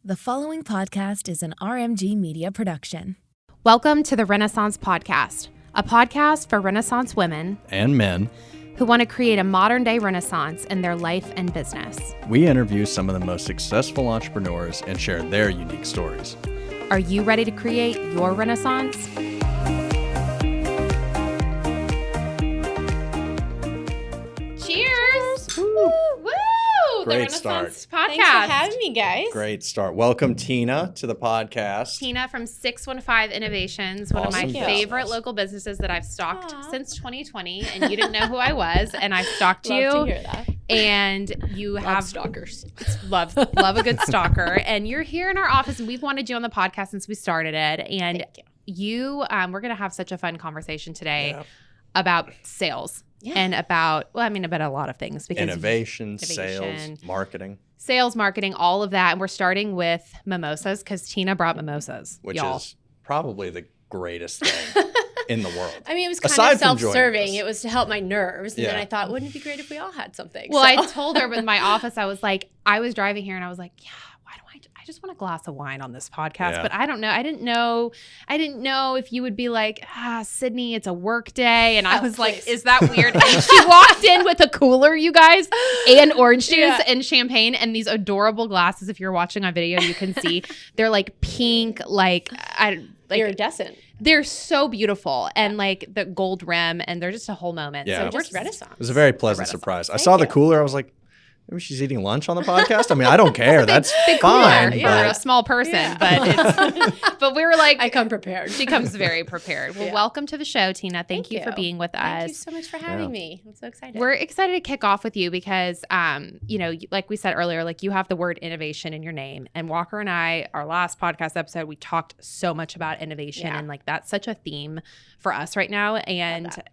The following podcast is an RMG Media production. Welcome to the Renaissance Podcast, a podcast for Renaissance women and men who want to create a modern-day Renaissance in their life and business. We interview some of the most successful entrepreneurs and share their unique stories. Are you ready to create your Renaissance? Cheers! Woo! The Great Renaissance start. Podcast. Thanks for having me, guys. Great start. Welcome, Tina, to the podcast. Tina from 615 Innovations, one of my Awesome favorite business. local businesses that I've stalked since 2020, and you didn't know who I was, and I stalked you. Love to hear that. And you have stalkers. love a good stalker, and you're here in our office, and we've wanted you on the podcast since we started it. And Thank we're gonna have such a fun conversation today Yeah. about sales and about a lot of things because Innovation, sales, marketing. sales, marketing, all of that. And we're starting with mimosas because Tina brought mimosas, Which y'all. is probably the greatest thing in the world. I mean, it was kind Aside of from joining self-serving. us. It was to help my nerves. And then Yeah. I thought, wouldn't it be great if we all had something? Well, So- I told her with my office, I was driving here and I was like, yeah, why do I just want a glass of wine on this podcast, Yeah. but I don't know. I didn't know if you would be like, Sydney, it's a work day. And I was like, please. is that weird? And she walked in with a cooler, you guys, and orange juice Yeah. and champagne and these adorable glasses. If you're watching my video, you can see they're like pink, iridescent. they're so beautiful and like the gold rim and they're just a whole moment. Yeah. So It we're Just Renaissance. It was a very pleasant Renaissance. surprise. I Thank saw the you. cooler. I was like, maybe she's eating lunch on the podcast. I mean, I don't care. That's big fine. cooler but for a small person, Yeah. but we were like, I come prepared. she comes very prepared. Well, Yeah. welcome to the show, Tina. Thank you for you. being with Thank you us. so much for having me. I'm so excited. We're excited to kick off with you because, like we said earlier, like you have the word innovation in your name. And Walker and I, our last podcast episode, we talked so much about innovation Yeah. and like that's such a theme for us right now. And, that.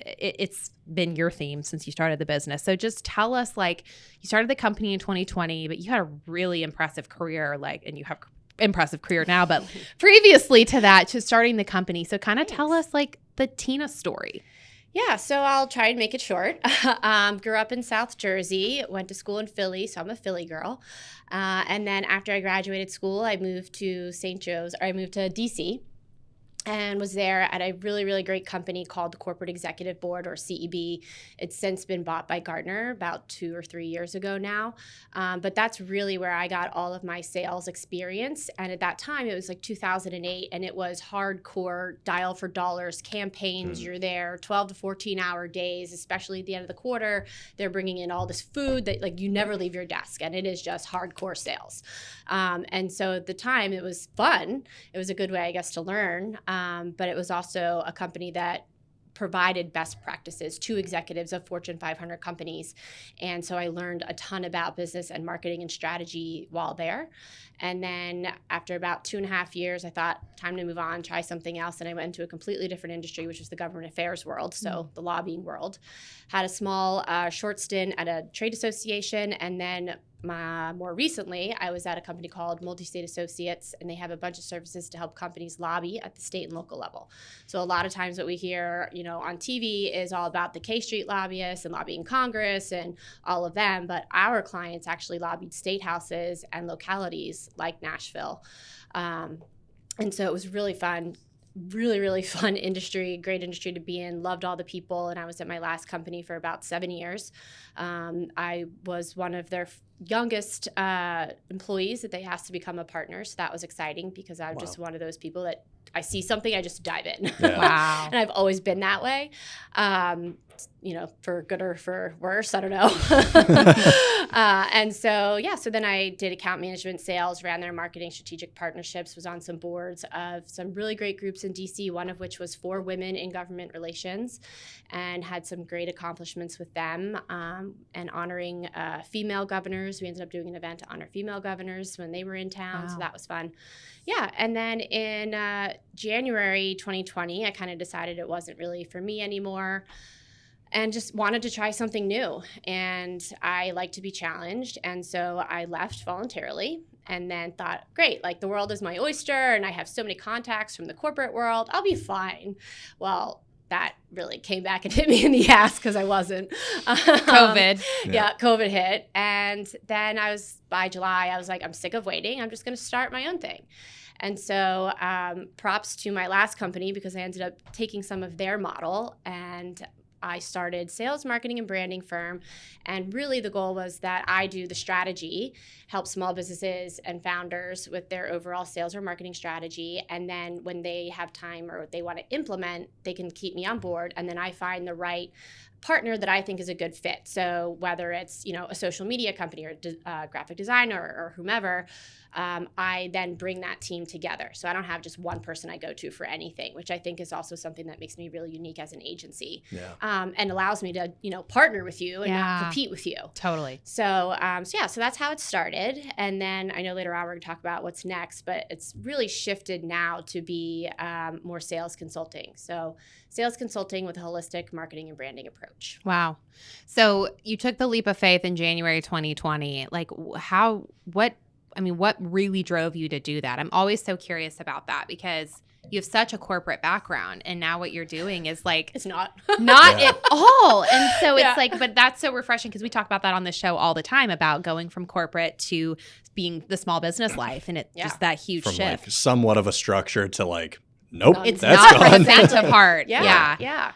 it's been your theme since you started the business. So just tell us, like, you started the company in 2020, but you had a really impressive career, and you have impressive career now, but previously to that, to starting the company. So kind of tell us like the Tina story. Yeah, so I'll try and make it short. Grew up in South Jersey, went to school in Philly, so I'm a Philly girl. And then after I graduated school, I moved to DC. And was there at a really, really great company called the Corporate Executive Board, or CEB. It's since been bought by Gartner about 2 or 3 years ago now. But that's really where I got all of my sales experience. And at that time, it was like 2008, and it was hardcore dial for dollars campaigns. You're there 12 to 14-hour days, especially at the end of the quarter. They're bringing in all this food that you never leave your desk, and it is just hardcore sales. And so at the time, it was fun. It was a good way, I guess, to learn. But it was also a company that provided best practices to executives of Fortune 500 companies. And so I learned a ton about business and marketing and strategy while there. And then after about 2.5 years, I thought, time to move on, try something else. And I went into a completely different industry, which was the government affairs world, so the lobbying world. Had a small short stint at a trade association, and then more recently, I was at a company called Multi-State Associates, and they have a bunch of services to help companies lobby at the state and local level. So a lot of times what we hear, on TV is all about the K Street lobbyists and lobbying Congress and all of them, but our clients actually lobbied state houses and localities like Nashville. And so it was really fun. Really, really fun industry, great industry to be in, loved all the people, and I was at my last company for about 7 years. I was one of their youngest employees that they asked to become a partner, so that was exciting because I'm just one of those people that I see something, I just dive in. Yeah. Wow. And I've always been that way. For good or for worse, I don't know. So then I did account management, sales, ran their marketing, strategic partnerships, was on some boards of some really great groups in DC, one of which was for women in government relations, and had some great accomplishments with them and honoring female governors. We ended up doing an event to honor female governors when they were in town, so that was fun. Yeah, and then in January 2020, I kind of decided it wasn't really for me anymore. And just wanted to try something new. And I like to be challenged. And so I left voluntarily and then thought, great, the world is my oyster and I have so many contacts from the corporate world. I'll be fine. Well, that really came back and hit me in the ass because I wasn't. COVID. COVID hit. And then by July, I was like, I'm sick of waiting. I'm just going to start my own thing. And so props to my last company because I ended up taking some of their model, and I started sales, marketing, and branding firm. And really the goal was that I do the strategy, help small businesses and founders with their overall sales or marketing strategy. And then when they have time or they want to implement, they can keep me on board. And then I find the right partner that I think is a good fit. So whether it's, a social media company or graphic designer or whomever, I then bring that team together. So I don't have just one person I go to for anything, which I think is also something that makes me really unique as an agency, and allows me to, partner with you and not compete with you. Totally. So that's how it started. And then I know later on we're going to talk about what's next, but it's really shifted now to be more sales consulting. So sales consulting with a holistic marketing and branding approach. Wow. So you took the leap of faith in January 2020. Like what really drove you to do that? I'm always so curious about that because you have such a corporate background, and now what you're doing is like it's not at all. And so it's like, but that's so refreshing because we talk about that on the show all the time about going from corporate to being the small business life, and it's just that huge from shift. Like somewhat of a structure to like, nope, it's that's not gone. for the faint of heart. Yeah.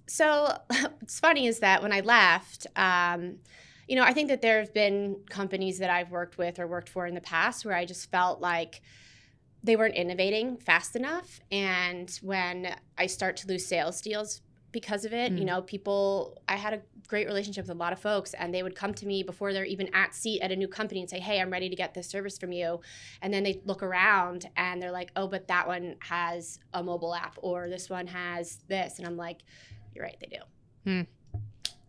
So what's funny is that when I left, I think that there have been companies that I've worked with or worked for in the past where I just felt like they weren't innovating fast enough. And when I start to lose sales deals because of it, I had a great relationship with a lot of folks, and they would come to me before they're even at seat at a new company and say, hey, I'm ready to get this service from you. And then they look around and they're like, oh, but that one has a mobile app, or this one has this. And I'm like, you're right, they do.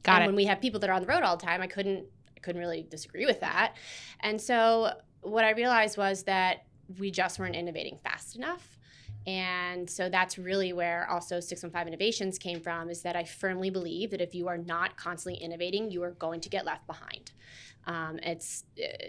Got it. When we have people that are on the road all the time, I couldn't really disagree with that. And so what I realized was that we just weren't innovating fast enough. And so that's really where also 615 Innovations came from, is that I firmly believe that if you are not constantly innovating, you are going to get left behind. It's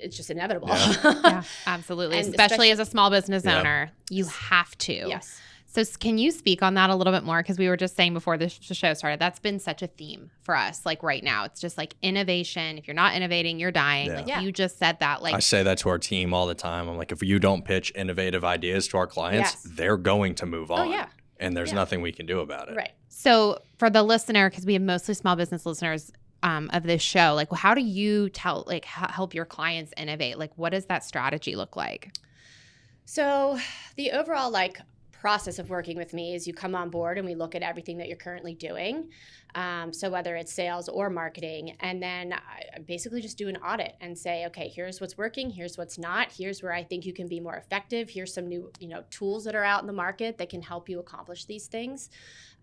just inevitable. Yeah, absolutely. Especially as a small business owner, you have to. Yes. So can you speak on that a little bit more? Because we were just saying before the show started, that's been such a theme for us. Like right now, it's just like innovation. If you're not innovating, you're dying. You just said that. Like I say that to our team all the time. I'm like, if you don't pitch innovative ideas to our clients, they're going to move on. And there's nothing we can do about it. Right. So for the listener, because we have mostly small business listeners of this show, like how do you help your clients innovate? Like what does that strategy look like? So the overall process of working with me is you come on board and we look at everything that you're currently doing. So whether it's sales or marketing, and then I basically just do an audit and say, okay, here's what's working, here's what's not, here's where I think you can be more effective, here's some new tools that are out in the market that can help you accomplish these things.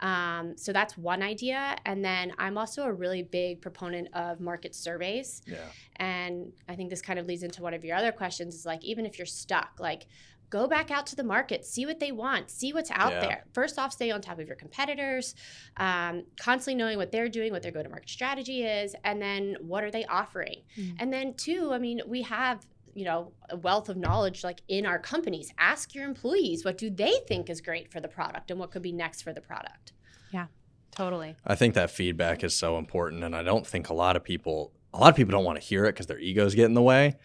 So that's one idea. And then I'm also a really big proponent of market surveys. And I think this kind of leads into one of your other questions, is like, even if you're stuck, go back out to the market, see what they want, see what's out there. First off, stay on top of your competitors, constantly knowing what they're doing, what their go-to-market strategy is, and then what are they offering. And then two, we have a wealth of knowledge in our companies. Ask your employees, what do they think is great for the product and what could be next for the product. Yeah, totally. I think that feedback is so important, and I don't think a lot of people don't want to hear it because their egos get in the way.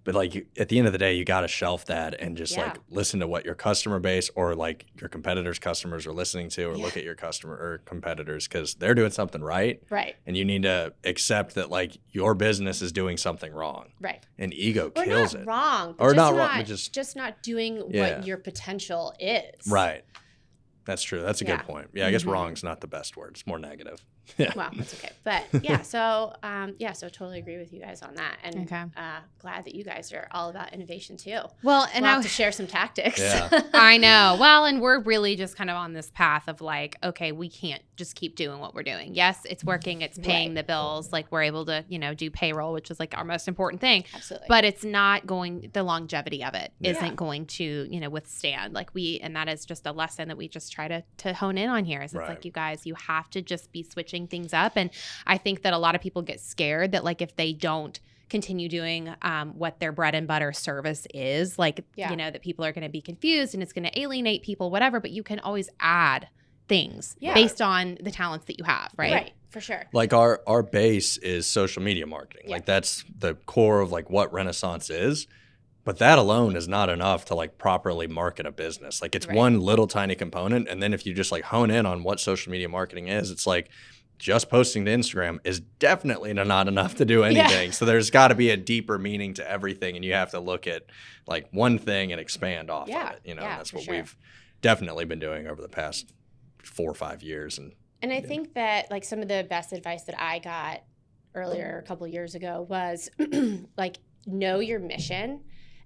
But at the end of the day, you got to shelf that and just listen to what your customer base or your competitors' customers are listening to, or look at your customer or competitors, because they're doing something right. Right. And you need to accept that your business is doing something wrong. Right. And ego kills it. Wrong. Or not wrong, but just not doing what your potential is. Right. That's true. That's a good point. Yeah, I guess wrong's not the best word. It's more negative. Well, that's okay. But so totally agree with you guys on that. And glad that you guys are all about innovation too. Well, and I'll have to share some tactics. Yeah. I know. Well, and we're really just kind of on this path of okay, we can't just keep doing what we're doing. Yes, it's working. It's paying the bills. We're able to, do payroll, which is our most important thing. Absolutely. But it's not the longevity of it isn't going to, withstand. And that is just a lesson that we just try to hone in on here. Is it's you guys, you have to just be switching things up. And I think that a lot of people get scared that if they don't continue doing what their bread and butter service is, that people are going to be confused and it's going to alienate people, whatever. But you can always add things Yeah. based on the talents that you have, right? Right, for sure. Like our base is social media marketing. Yeah. Like that's the core of like what Renaissance is. But that alone is not enough to like properly market a business. Like it's Right. one little tiny component. And then if you just like hone in on what social media marketing is, it's like just posting to Instagram is definitely not enough to do anything. So there's got to be a deeper meaning to everything. And you have to look at like one thing and expand off of it. You know, and that's what we've definitely been doing over the past 4 or 5 years. And I think that like some of the best advice that I got earlier a couple of years ago was like know your mission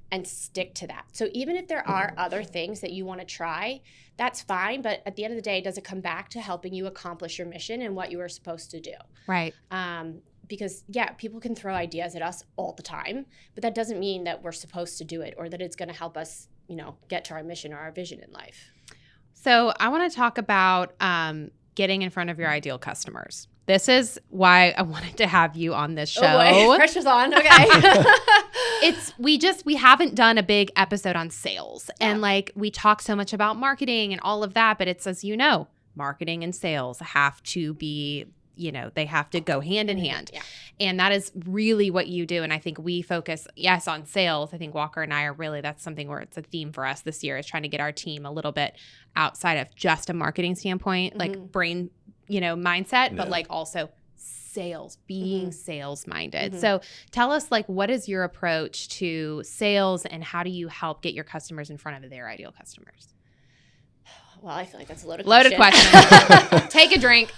and stick to that. So even if there are other things that you want to try, that's fine. But at the end of the day, does it come back to helping you accomplish your mission and what you are supposed to do? Right. Because people can throw ideas at us all the time, but that doesn't mean that we're supposed to do it or that it's going to help us, get to our mission or our vision in life. So I want to talk about getting in front of your ideal customers. This is why I wanted to have you on this show. Oh boy, pressure's on. Okay. We haven't done a big episode on sales. And like we talk so much about marketing and all of that, but it's, as you know, marketing and sales have to be, they have to go hand in hand. Yeah. And that is really what you do. And I think we focus, on sales. I think Walker and I are really, that's something where it's a theme for us this year, is trying to get our team a little bit outside of just a marketing standpoint, like brain, mindset, but like also sales, being sales minded. So tell us, like, what is your approach to sales and how do you help get your customers in front of their ideal customers? Well, I feel like that's a Loaded question. Take a drink.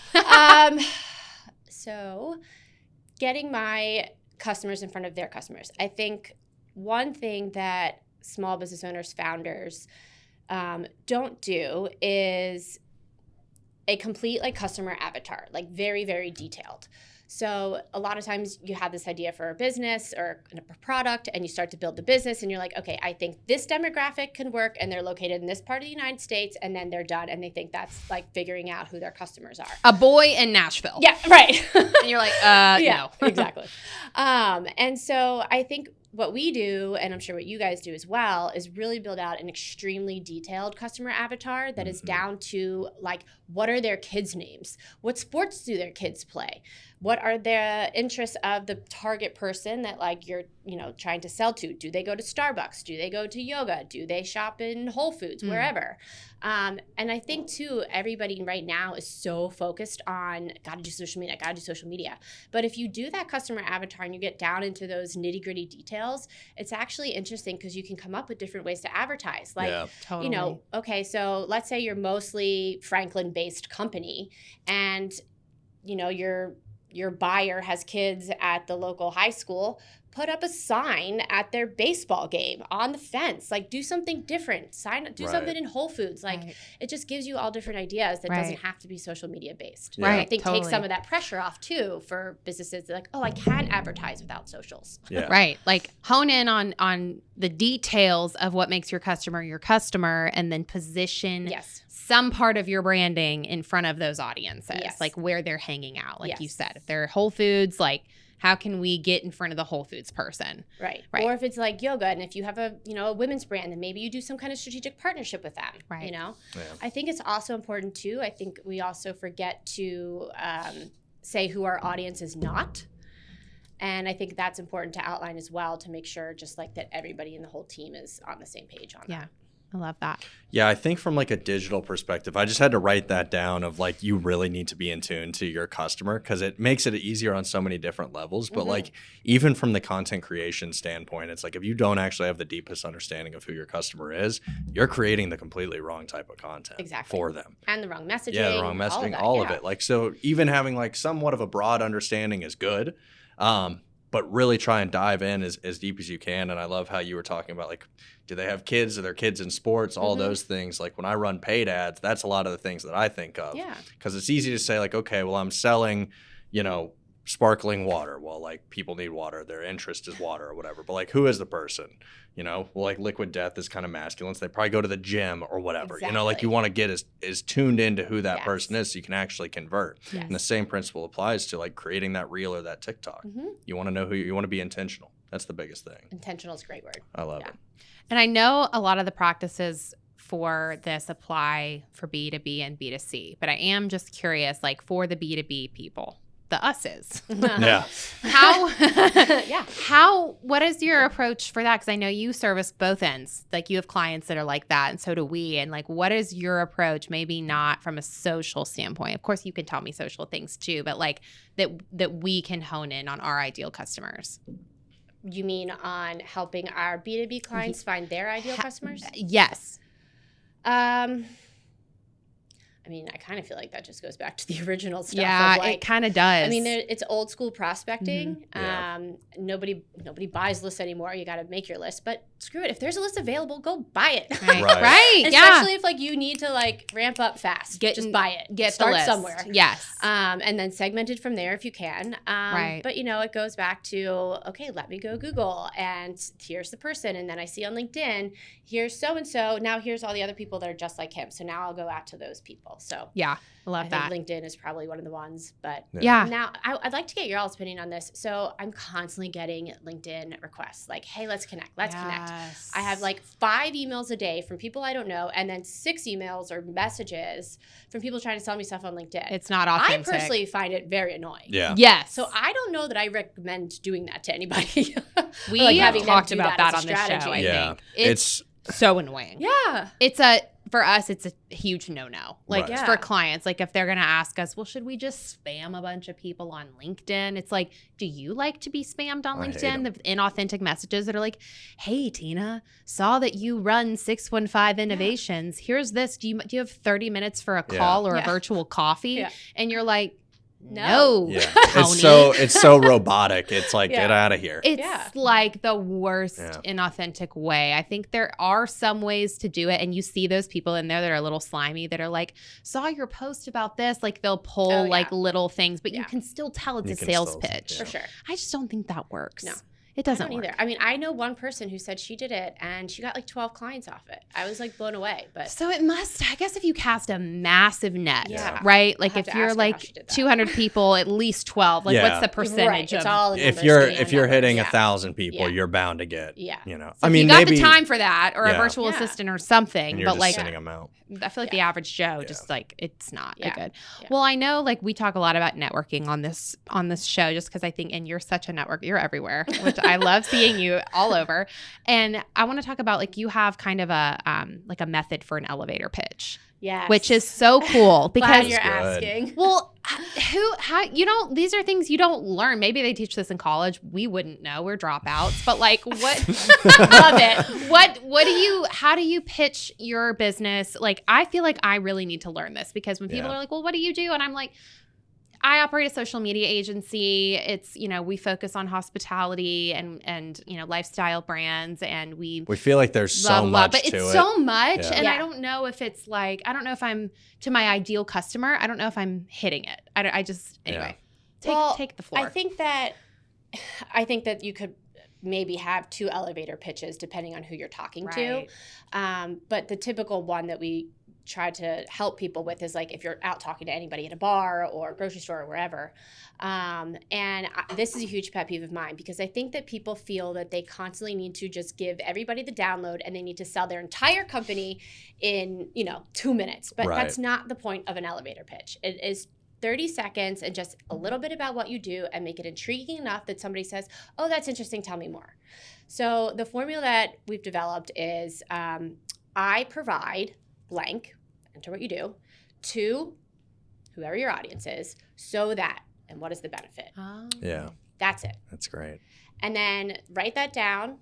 So getting my customers in front of their customers. I think one thing that small business owners, founders don't do is a complete like customer avatar, like very, very detailed. So a lot of times you have this idea for a business or a product and you start to build the business and you're like, okay, I think this demographic can work and they're located in this part of the United States, and then they're done and they think that's like figuring out who their customers are. A boy in Nashville. Yeah, right. And you're like, no. Exactly. And so I think what we do, and I'm sure what you guys do as well, is really build out an extremely detailed customer avatar that is down to like, what are their kids' names? What sports do their kids play? What are the interests of the target person that like you're, trying to sell to? Do they go to Starbucks? Do they go to yoga? Do they shop in Whole Foods? Wherever. And I think too, everybody right now is so focused on gotta do social media. But if you do that customer avatar and you get down into those nitty gritty details, it's actually interesting because you can come up with different ways to advertise. Like, totally. Okay, so let's say you're mostly Franklin based company and, your buyer has kids at the local high school. Put up a sign at their baseball game on the fence. Like, do something different. Do something in Whole Foods. Like, it just gives you all different ideas that doesn't have to be social media based. Yeah. I think takes some of that pressure off too for businesses that are like, oh, I can't advertise without socials. Yeah. Right. Like hone in on the details of what makes your customer, and then position some part of your branding in front of those audiences, like where they're hanging out. Like you said, if they're Whole Foods, like, how can we get in front of the Whole Foods person? Right. Or if it's like yoga, and if you have a women's brand, then maybe you do some kind of strategic partnership with them. Right. I think it's also important too. I think we also forget to say who our audience is not. And I think that's important to outline as well, to make sure just like that everybody in the whole team is on the same page on that. I love that. Yeah, I think from like a digital perspective, I just had to write that down of like, you really need to be in tune to your customer because it makes it easier on so many different levels. But like, even from the content creation standpoint, it's like, if you don't actually have the deepest understanding of who your customer is, you're creating the completely wrong type of content for them. And the wrong messaging. Yeah, the wrong messaging, all of it. Like, so even having like somewhat of a broad understanding is good. But really try and dive in as deep as you can. And I love how you were talking about, like, do they have kids? Are their kids in sports? All those things. Like, when I run paid ads, that's a lot of the things that I think of. Yeah. Because it's easy to say, like, okay, well, I'm selling, sparkling water. Well, like, people need water. Their interest is water or whatever. But, like, who is the person? Well, like, Liquid Death is kind of masculine. So they probably go to the gym or whatever. Exactly. Like, you want to get as tuned into who that person is so you can actually convert. Yes. And the same principle applies to, like, creating that reel or that TikTok. You want to know who you want to be intentional. That's the biggest thing. Intentional is a great word. I love it. And I know a lot of the practices for this apply for B2B and B2C, but I am just curious, like for the B2B people, the us's. Yeah. What is your approach for that? Because I know you service both ends. Like you have clients that are like that, and so do we. And like, what is your approach? Maybe not from a social standpoint. Of course, you can tell me social things too, but like that we can hone in on our ideal customers. You mean on helping our B2B clients find their ideal customers? Yes. I mean, I kind of feel like that just goes back to the original stuff. Yeah, of like, it kind of does. I mean, it's old school prospecting. Yeah. Nobody buys lists anymore. You got to make your list, but screw it. If there's a list available, go buy it. Right. Right. Right. Especially if like you need to like ramp up fast. Just buy it. Start the somewhere. Yes. And then segment it from there if you can. Right. But it goes back to, okay, let me go Google and here's the person. And then I see on LinkedIn, here's so-and-so. Now here's all the other people that are just like him. So now I'll go out to those people. So Yeah. I love that. think LinkedIn is probably one of the ones, but Yeah. now I'd like to get your all's opinion on this. So I'm constantly getting LinkedIn requests like, hey, let's connect. Let's connect. I have like 5 emails a day from people I don't know, and then 6 emails or messages from people trying to sell me stuff on LinkedIn. It's not authentic. I personally find it very annoying. Yeah. Yes. So I don't know that I recommend doing that to anybody. We Like have having them talked do about that that as on a this show, strategy. I Yeah. think. It's so annoying. Yeah. For us, it's a huge no-no. Like Right. for clients, like if they're going to ask us, well, should we just spam a bunch of people on LinkedIn? It's like, do you like to be spammed on I hate LinkedIn? The inauthentic messages that are like, hey, Tina, saw that you run 615 Innovations. Here's this. Do you have 30 minutes for a call or a virtual coffee? Yeah. And you're like, no. Yeah. Tony. It's so robotic. It's like, get out of here. It's like the worst inauthentic way. I think there are some ways to do it. And you see those people in there that are a little slimy that are like, saw your post about this. Like they'll pull like little things, but you can still tell it's a sales pitch. For sure. I just don't think that works. No. It doesn't I don't work. either. I mean, I know one person who said she did it and she got like 12 clients off it. I was like blown away. But So it must, I guess if you cast a massive net, Yeah. right? Like have if to you're ask her how like she did that. 200 people, at least 12. Like what's the percentage right. It's of all in If numbers, you're game if you're numbers. hitting Yeah. 1,000 people, Yeah. you're bound to get. Yeah. So I if mean, you got maybe the time for that or a Yeah. virtual Yeah. assistant or something, and you're but just like sending them out. I feel like the average Joe just like it's not Yeah. good. Yeah. Well, I know like we talk a lot about networking on this show just because I think and you're such a network. You're everywhere, which I love seeing you all over. And I want to talk about like you have kind of a like a method for an elevator pitch. Yes. Which is so cool because Glad you're Good. asking. well, these are things you don't learn. Maybe they teach this in college. We wouldn't know. We're dropouts. But like what love it. How do you pitch your business? Like I feel like I really need to learn this because when people are like, well, what do you do? And I'm like, I operate a social media agency. It's, we focus on hospitality and lifestyle brands and we feel like there's so much but to it's it. so much. Yeah. And Yeah. I don't know if it's like, I don't know if I'm to my ideal customer. I don't know if I'm hitting it. Anyway, take the floor. I think that you could maybe have 2 elevator pitches depending on who you're talking to. But the typical one that we try to help people with is like if you're out talking to anybody at a bar or grocery store or wherever. This is a huge pet peeve of mine because I think that people feel that they constantly need to just give everybody the download and they need to sell their entire company in 2 minutes. But that's not the point of an elevator pitch. It is 30 seconds and just a little bit about what you do and make it intriguing enough that somebody says, oh, that's interesting, tell me more. So the formula that we've developed is I provide blank, enter what you do, to whoever your audience is, so that, and what is the benefit? Yeah. That's it. That's great. And then write that down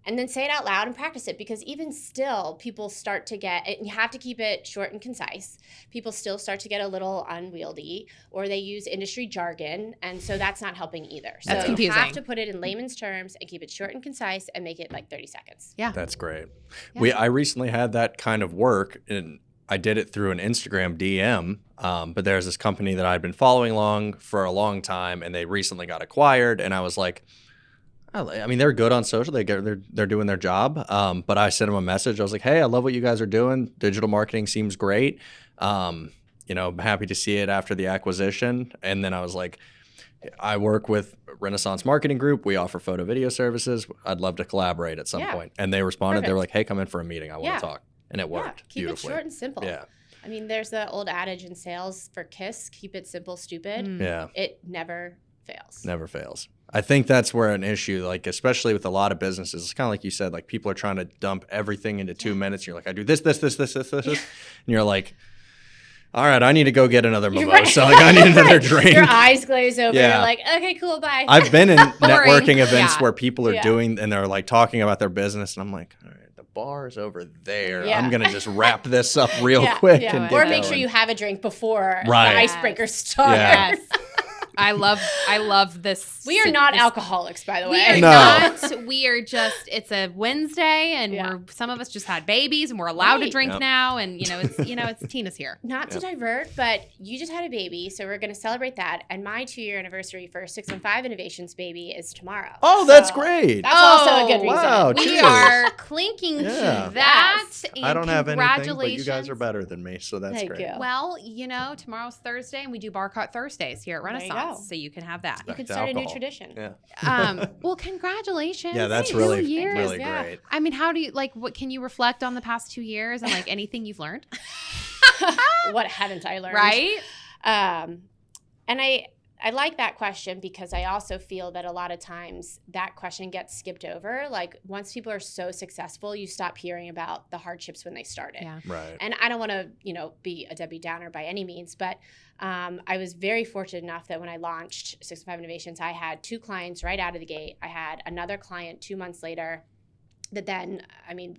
and then say it out loud and practice it because even still people start to get, and you have to keep it short and concise, people still start to get a little unwieldy or they use industry jargon and so that's not helping either. That's so confusing. You have to put it in layman's terms and keep it short and concise and make it like 30 seconds. Yeah. That's great. Yeah. I recently had that kind of work and I did it through an Instagram DM, but there's this company that I'd been following along for a long time and they recently got acquired and I was like, I mean, they're good on social. They're doing their job. But I sent them a message. I was like, hey, I love what you guys are doing. Digital marketing seems great. I'm happy to see it after the acquisition. And then I was like, I work with Renaissance Marketing Group. We offer photo video services. I'd love to collaborate at some point. And they responded. They were like, hey, come in for a meeting. I want to talk. and it worked keep beautifully. it short and simple. Yeah. I mean, there's the old adage in sales for KISS, keep it simple, stupid. Yeah. It never fails. Never fails. I think that's where an issue, like especially with a lot of businesses, it's kind of like you said, like people are trying to dump everything into 2 minutes. You're like, I do this, and you're like, all right, I need to go get another mimosa. Like I need another drink. Your eyes glaze over. Yeah. You're like, okay, cool, bye. I've been in networking events Yeah. where people are doing, and they're like talking about their business, and I'm like, all right, the bar is over there. Yeah. I'm gonna just wrap this up real quick and or get make sure going. you have a drink before Right. the icebreaker starts. Yeah. Yes. I love this. We are not this- alcoholics, by the We way. are No. not. We are just. It's a Wednesday, and Yeah. some of us just had babies, and we're allowed to Right. drink Yep. now. And it's Tina's here. Not to divert, but you just had a baby, so we're going to celebrate that. And my 2-year anniversary for 6 and 5 Innovations baby is tomorrow. Oh, that's So great. That's also a good reason. wow. We cheers. are clinking Yeah. to that. Yes. And I don't have anything, but you congratulations. guys are better than me, so that's Thank great. you. Well, tomorrow's Thursday, and we do Bar Cut Thursdays here at There you Renaissance, go. so you can have that. You could to start a new alcohol. tradition. Yeah. Well, congratulations. Yeah, that's 2 really, years. really Yeah. great. I mean, how do you what can you reflect on the past 2 years and like anything you've learned? What haven't I learned? Right? And I like that question because I also feel that a lot of times that question gets skipped over. Like once people are so successful, you stop hearing about the hardships when they started. Yeah. Right. And I don't want to, be a Debbie Downer by any means, but I was very fortunate enough that when I launched 6 and 5 Innovations, I had 2 clients right out of the gate. I had another client 2 months later that then,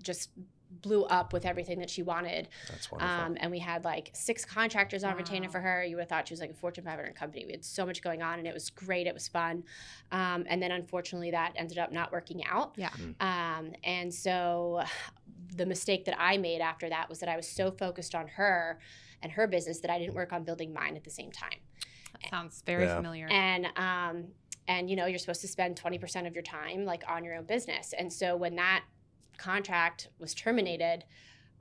just blew up with everything that she wanted. That's wonderful. And we had like 6 contractors on retainer Wow. for her. You would have thought she was like a Fortune 500 company. We had so much going on and it was great. It was fun. And then unfortunately that ended up not working out. Yeah. And so the mistake that I made after that was that I was so focused on her and her business that I didn't work on building mine at the same time. That sounds very familiar. And you're supposed to spend 20% of your time like on your own business. And so when that contract was terminated,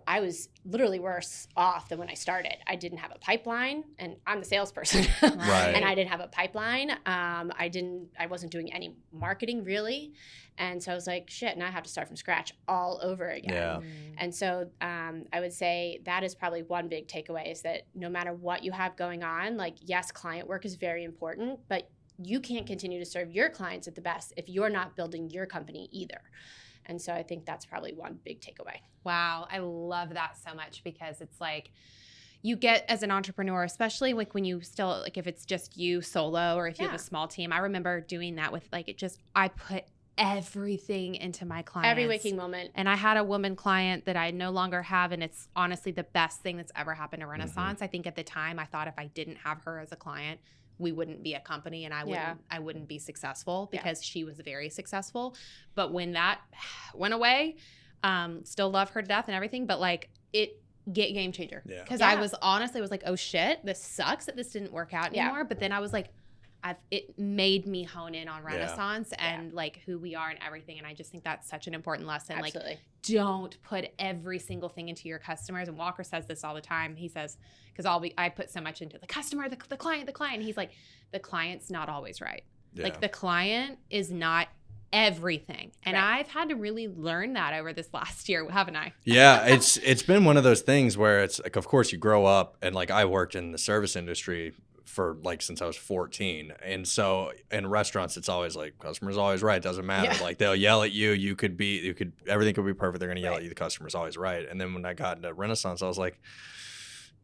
I was literally worse off than when I started. I didn't have a pipeline, and I'm the salesperson. Right. And I didn't have a pipeline. I wasn't doing any marketing really. And so I was like, shit, now I have to start from scratch all over again. Yeah. And so I would say that is probably one big takeaway is that no matter what you have going on, like, yes, client work is very important, but you can't continue to serve your clients at the best if you're not building your company either. And so I think that's probably one big takeaway. Wow. I love that so much because it's like you get as an entrepreneur, especially like when you still, like if it's just you solo or if you have a small team. I remember doing that with I put everything into my clients. Every waking moment. And I had a woman client that I no longer have, and it's honestly the best thing that's ever happened to Renaissance. I think at the time I thought if I didn't have her as a client, we wouldn't be a company and I wouldn't be successful because she was very successful. But when that went away, still love her to death and everything, but like it game changer. Because I was like, oh shit, this sucks that this didn't work out anymore. But then I was like, it made me hone in on Renaissance and like who we are and everything. And I just think that's such an important lesson. Absolutely. Like, don't put every single thing into your customers. And Walker says this all the time. He says, because I put so much into the customer, the client. And he's like, the client's not always right. Yeah. Like the client is not everything. And I've had to really learn that over this last year, haven't I? Yeah, it's been one of those things where it's like, of course you grow up, and like I worked in the service industry for like since I was 14. And so in restaurants, it's always like customer's always right. Doesn't matter. Yeah. Like they'll yell at you. Everything could be perfect. They're going to yell at you. The customer's always right. And then when I got into Renaissance, I was like,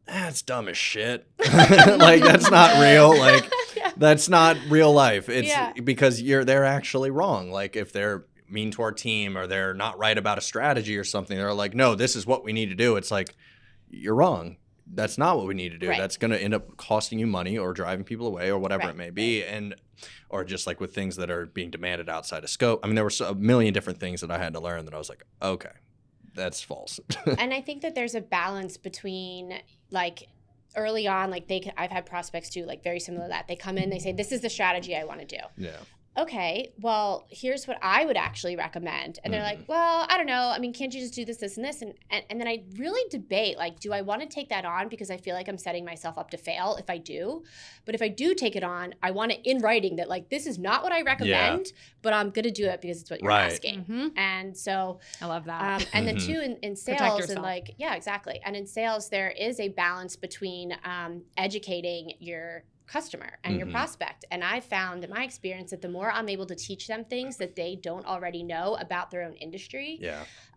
it's dumb as shit. Like that's not real. Like that's not real life. It's because they're actually wrong. Like if they're mean to our team or they're not right about a strategy or something, they're like, no, this is what we need to do. It's like, you're wrong. That's not what we need to do. Right. That's going to end up costing you money or driving people away or whatever it may be. Or just like with things that are being demanded outside of scope. I mean, there were a million different things that I had to learn that I was like, okay, that's false. And I think that there's a balance between like early on, like I've had prospects too, like very similar to that. They come in, they say, this is the strategy I want to do. Yeah. okay, well, here's what I would actually recommend. And they're like, well, I don't know. I mean, can't you just do this, this, and this? And then I really debate, like, do I want to take that on because I feel like I'm setting myself up to fail if I do? But if I do take it on, I want it in writing that, like, this is not what I recommend, but I'm going to do it because it's what you're asking. And so I love that. And then too, in sales and like, yeah, exactly. And in sales, there is a balance between educating your customer and your prospect. And I've found in my experience that the more I'm able to teach them things that they don't already know about their own industry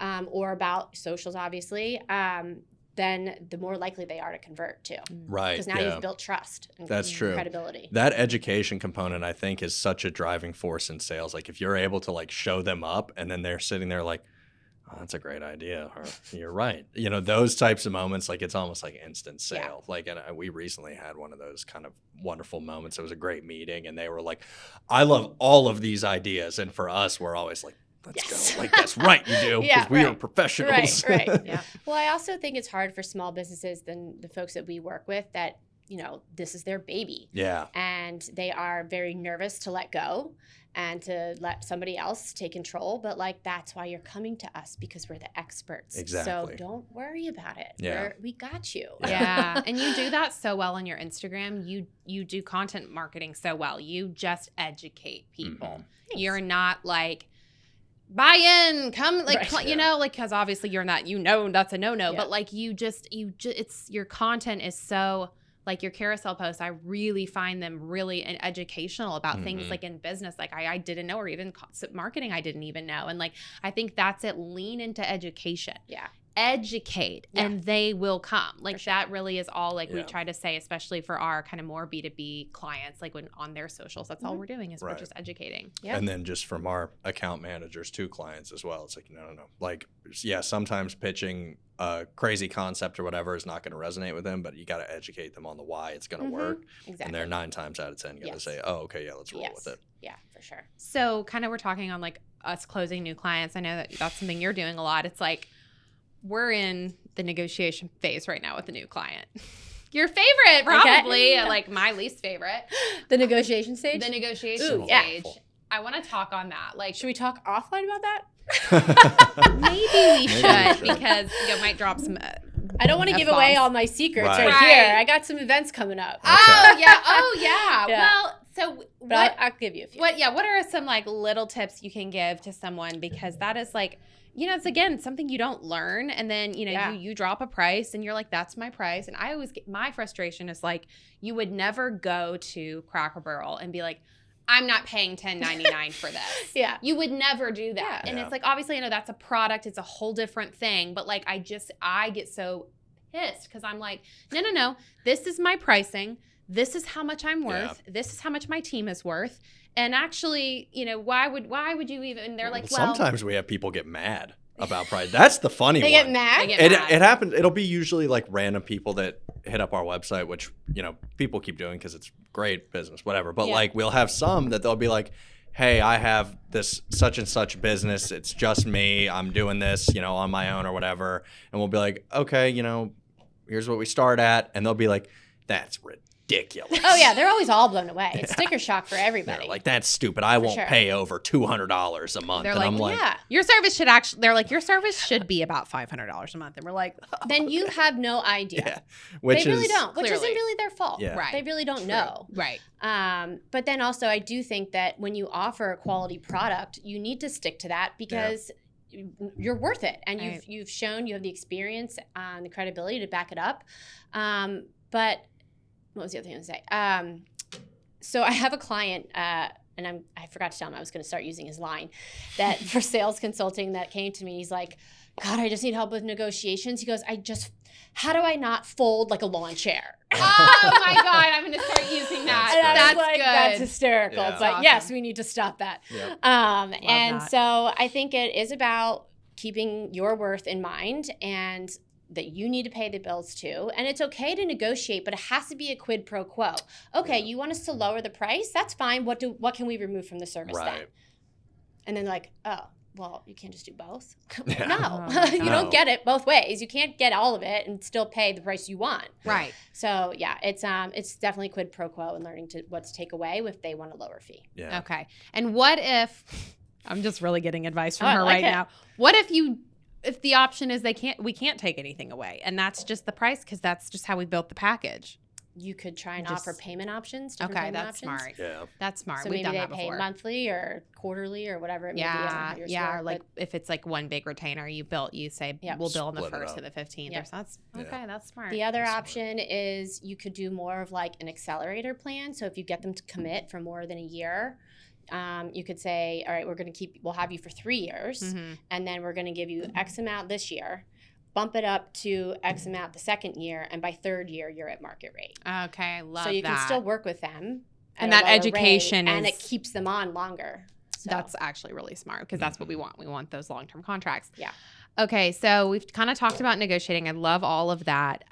or about socials, obviously, then the more likely they are to convert too. Right. Because now you've built trust and credibility. That education component, I think, is such a driving force in sales. Like if you're able to like show them up and then they're sitting there like, oh, that's a great idea. Or you're right. You know, those types of moments, like it's almost like instant sale. Like, and we recently had one of those kind of wonderful moments. It was a great meeting and they were like, I love all of these ideas. And for us, we're always like, let's go. Like, that's right, you do. Because we are professionals. Right. Well, I also think it's hard for small businesses than the folks that we work with that, you know, this is their baby. Yeah. And they are very nervous to let go and to let somebody else take control. But like, that's why you're coming to us, because we're the experts. Exactly. So don't worry about it. We got you. Yeah. And you do that so well on your Instagram. You do content marketing so well. You just educate people. You're not like, buy in, come, like, you know, like, because obviously you're not, you know, that's a no-no, but like it's your content is so, like your carousel posts, I really find them really educational about things like in business, like I didn't know, or even concept marketing I didn't even know. And like, I think that's it. Lean into education. Yeah. Educate and they will come. Like that really is all like we try to say, especially for our kind of more B2B clients, like when on their socials, that's all we're doing is we're just educating. And then just from our account managers to clients as well. It's like, no. Like, yeah, sometimes pitching a crazy concept or whatever is not going to resonate with them, but you got to educate them on the why it's going to work. Exactly. And they're 9 times out of 10 going to say, oh, okay, yeah, let's roll with it. Yeah, for sure. So kind of we're talking on like us closing new clients. I know that that's something you're doing a lot. It's like, we're in the negotiation phase right now with a new client. Your favorite, probably, like my least favorite. The negotiation stage? The negotiation stage. I want to talk on that. Like, should we talk offline about that? Maybe we should, because you might drop some I don't want to give away all my secrets right here. I got some events coming up. Okay. Oh, yeah. Well, so but I'll give you a few. What are some like little tips you can give to someone? Because that is like, you know, it's again something you don't learn, and then you know you drop a price and you're like, that's my price. And I always get, my frustration is like, you would never go to Cracker Barrel and be like, I'm not paying $10.99 for this. You would never do that. And it's like, obviously I know that's a product, it's a whole different thing, but like I get so pissed because I'm like, no, this is my pricing. This is how much I'm worth. This is how much my team is worth. And actually, you know, why would you even? They're like, well, sometimes we have people get mad about price. That's the funny one. They get mad. It happens. It'll be usually like random people that hit up our website, which, you know, people keep doing because it's great business, whatever. But like, we'll have some that they'll be like, hey, I have this such and such business. It's just me. I'm doing this, you know, on my own or whatever. And we'll be like, okay, you know, here's what we start at. And they'll be like, that's ridiculous. Oh yeah, they're always all blown away. It's sticker shock for everybody. They're like, that's stupid. I won't pay over $200 a month. They're and like, I'm like, your service should actually. They're like, your service should be about $500 a month. And we're like, then you have no idea. Which they really is, don't. Which isn't really their fault. Right. They really don't know. Right. But then also, I do think that when you offer a quality product, you need to stick to that because you're worth it, and you've shown you have the experience and the credibility to back it up. But what was the other thing I was going to say? So I have a client, and I forgot to tell him I was going to start using his line, that for sales consulting that came to me. He's like, God, I just need help with negotiations. He goes, how do I not fold like a lawn chair? Oh my God, I'm going to start using that. That's like, good. That's hysterical. Yeah. But awesome. Yes, we need to stop that. Yep. And so I think it is about keeping your worth in mind, and that you need to pay the bills too. And it's okay to negotiate, but it has to be a quid pro quo. Okay, you want us to lower the price? That's fine. What can we remove from the service then? And then like, oh, well, you can't just do both. Yeah. No, Oh, you don't get it both ways. You can't get all of it and still pay the price you want. Right. So yeah, it's definitely quid pro quo and learning what to take away if they want a lower fee. Yeah. Okay. And what if I'm just really getting advice from Oh, I her like right it. now. What if the option is we can't take anything away and that's just the price because that's just how we built the package? You could try and Just- offer payment options. different Okay, payment that's options. smart. Yeah. That's smart. So We've maybe done they that pay before. monthly or quarterly or whatever it may be. I don't know Yeah, how yours yeah. work, Or like but if it's like one big retainer you say Yep. we'll bill on the Split it 1st up. or the 15th. Yep. Or so that's Yeah. okay. That's smart. the other That's smart. option is you could do more of like an accelerator plan. So if you get them to commit for more than a year, you could say, all right, we'll have you for 3 years, Mhm. and then we're going to give you X amount this year, bump it up to X amount the second year, and by third year you're at market rate. Okay, I love So you that. can still work with them, And at that a lower education rate, and is- it keeps them on longer. So. That's actually really smart because that's what we want. We want those long-term contracts. Yeah. Okay, so we've kind of talked about negotiating. I love all of that.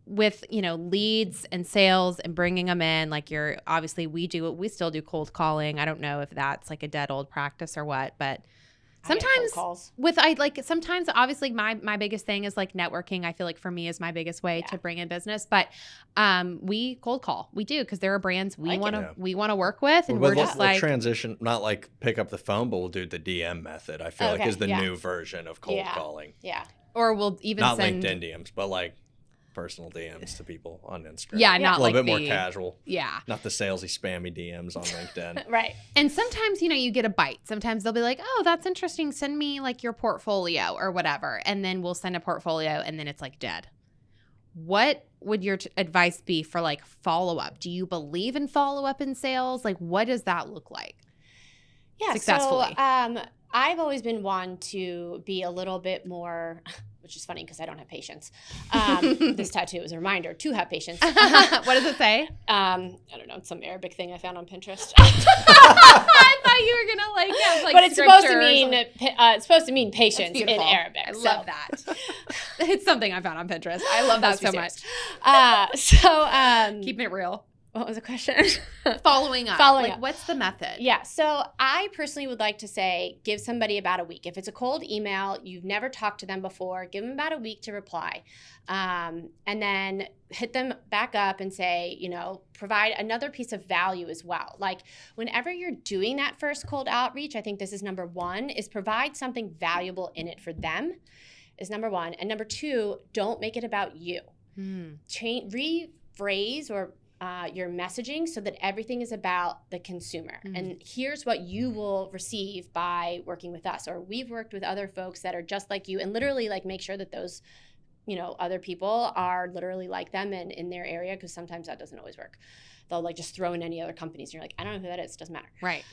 With leads and sales and bringing them in, like obviously we still do cold calling. I don't know if that's like a dead old practice or what, but I get cold sometimes calls. sometimes obviously my biggest thing is like networking. I feel like for me is my biggest way to bring in business, but we cold call. We do because there are brands we Like it. want to Yeah. we want to work with, and we're just we'll like transition, not like pick up the phone, but we'll do the DM method. I feel like Okay, is the yeah. new version of cold Yeah. calling. Yeah. or we'll even Not send LinkedIn DMs, but like personal DMs to people on Instagram. Yeah, not a little like bit more the- casual. yeah. Not the salesy, spammy DMs on LinkedIn. Right. And sometimes, you get a bite. Sometimes they'll be like, oh, that's interesting. Send me like your portfolio or whatever. And then we'll send a portfolio and then it's like dead. What would your advice be for like follow up? Do you believe in follow up in sales? Like, what does that look like? Yeah. Successfully. So I've always been one to be a little bit more, which is funny because I don't have patience. This tattoo is a reminder to have patience. What does it say? I don't know. It's some Arabic thing I found on Pinterest. I thought you were gonna like but it's supposed to scripture or mean something. it's supposed to mean That's patience in beautiful. Arabic. I So- love that. It's something I found on Pinterest. I love that Let's be so serious. much. Keeping it real. What was the question? Following up. Following like, up. what's the method? Yeah, so I personally would like to say give somebody about a week. If it's a cold email, you've never talked to them before, give them about a week to reply. And then hit them back up and say, provide another piece of value as well. Like whenever you're doing that first cold outreach, I think this is number one, is provide something valuable in it for them is number one. And number two, don't make it about you. Rephrase or your messaging so that everything is about the consumer. And here's what you will receive by working with us. Or we've worked with other folks that are just like you, and literally like make sure that those, other people are literally like them and in their area, because sometimes that doesn't always work. They'll like just throw in any other companies. And you're like, I don't know who that is. Doesn't matter. Right.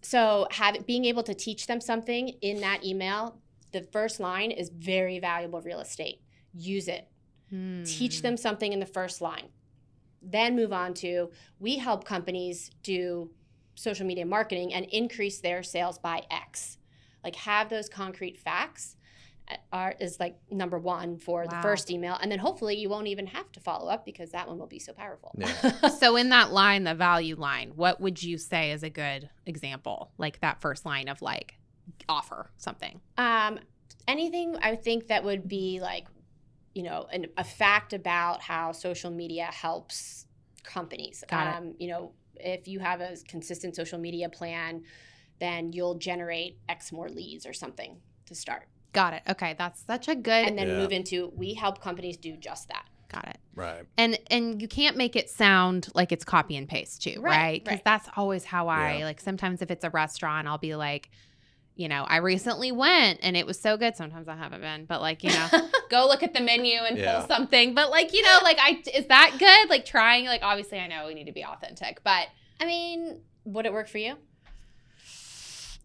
So being able to teach them something in that email, the first line is very valuable real estate. Use it. Teach them something in the first line. Then move on to, we help companies do social media marketing and increase their sales by X. Like have those concrete facts is like number one for the first email. And then hopefully you won't even have to follow up because that one will be so powerful. Yeah. So in that line, the value line, what would you say is a good example? Like that first line of like offer something. Anything I think that would be like, a fact about how social media helps companies. Got it. If you have a consistent social media plan, then you'll generate X more leads or something to start. Got it. Okay. That's such a good. And then move into, we help companies do just that. Got it. Right. And you can't make it sound like it's copy and paste too, right? Because that's always how I like. Sometimes if it's a restaurant, I'll be like, I recently went and it was so good. Sometimes I haven't been, but like, go look at the menu and pull something. But like, is that good? Like trying, like, obviously I know we need to be authentic, but I mean, would it work for you?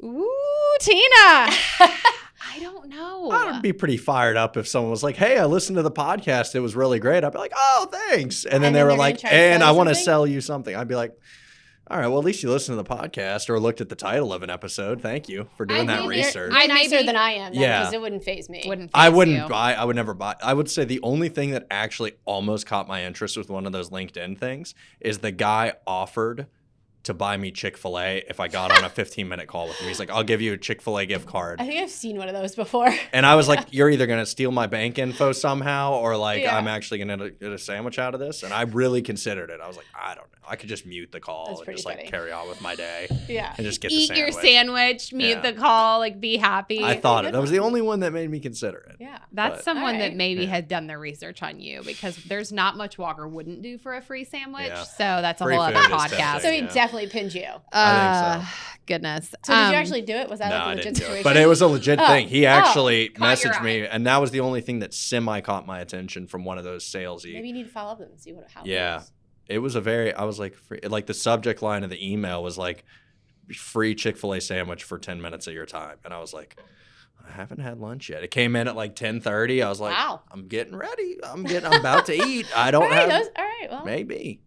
ooh, Tina, I don't know. I'd be pretty fired up if someone was like, hey, I listened to the podcast. It was really great. I'd be like, oh, thanks. And then they were they're gonna like, try to and sell I you want to something? sell you something. I'd be like, all right, well, at least you listened to the podcast or looked at the title of an episode. Thank you for doing that maybe- research. You're I nicer maybe- than I am, Yeah. because it wouldn't faze me. Wouldn't I phase wouldn't you. buy. I would never buy. I would say the only thing that actually almost caught my interest with one of those LinkedIn things is the guy offered to buy me Chick-fil-A if I got on a 15-minute call with him. He's like, I'll give you a Chick-fil-A gift card. I think I've seen one of those before. And I was like, you're either going to steal my bank info somehow or like Yeah. I'm actually going to get a sandwich out of this. And I really considered it. I was like, I don't know. I could just mute the call That's and pretty just like funny. carry on with my day Yeah. and just get Eat the your sandwich. sandwich, mute Yeah. the call, like be happy. I thought it. That was the only one that made me consider it. Yeah. That's But- someone All that right. maybe Yeah. had done the research on you, because there's not much Walker wouldn't do for a free sandwich. Yeah. So that's a Free whole other food is podcast. tempting. So he Yeah. definitely pinned you. I think so. Goodness. So did you actually do it? Was that No, like a I legit didn't do situation? it. But it was a legit Oh. thing. He actually caught your messaged me, and that was the only thing that semi caught my attention from one of those salesy. Maybe you need to follow up and see how Yeah. it goes. It was I was like, like the subject line of the email was like, free Chick-fil-A sandwich for 10 minutes of your time. And I was like, I haven't had lunch yet. It came in at like 10:30. I was like, Wow. I'm getting ready. I'm about to eat. I don't All right, have, all right. Well, maybe.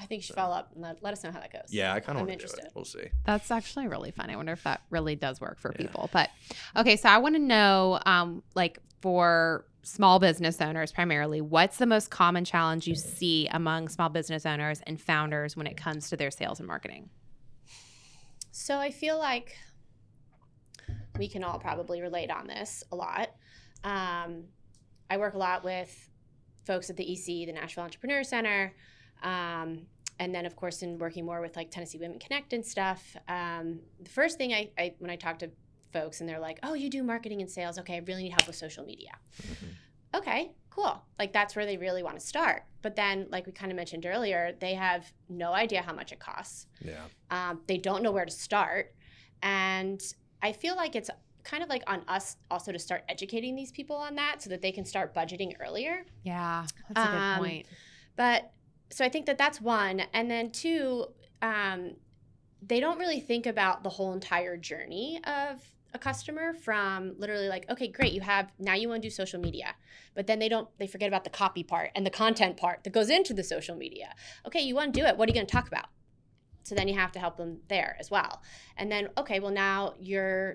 I think you should follow up and let us know how that goes. Yeah, I kind of I'm want to do interested. it. We'll see. That's actually really fun. I wonder if that really does work for Yeah. people. But okay, so I want to know, like for small business owners primarily, what's the most common challenge you see among small business owners and founders when it comes to their sales and marketing? So I feel like we can all probably relate on this a lot. I work a lot with folks at the EC, the Nashville Entrepreneur Center, and then of course in working more with like Tennessee Women Connect and stuff. The first thing I when I talk to folks and they're like, oh, you do marketing and sales. Okay, I really need help with social media. Okay, cool. Like that's where they really want to start. But then like we kind of mentioned earlier, they have no idea how much it costs. Yeah. They don't know where to start. And I feel like it's kind of like on us also to start educating these people on that so that they can start budgeting earlier. Yeah, that's a good point. But so I think that that's one. And then two, they don't really think about the whole entire journey of a customer from literally like, okay, great, now you want to do social media, but then they forget about the copy part and the content part that goes into the social media. Okay, you want to do it. What are you going to talk about? So then you have to help them there as well. And then, okay, well now you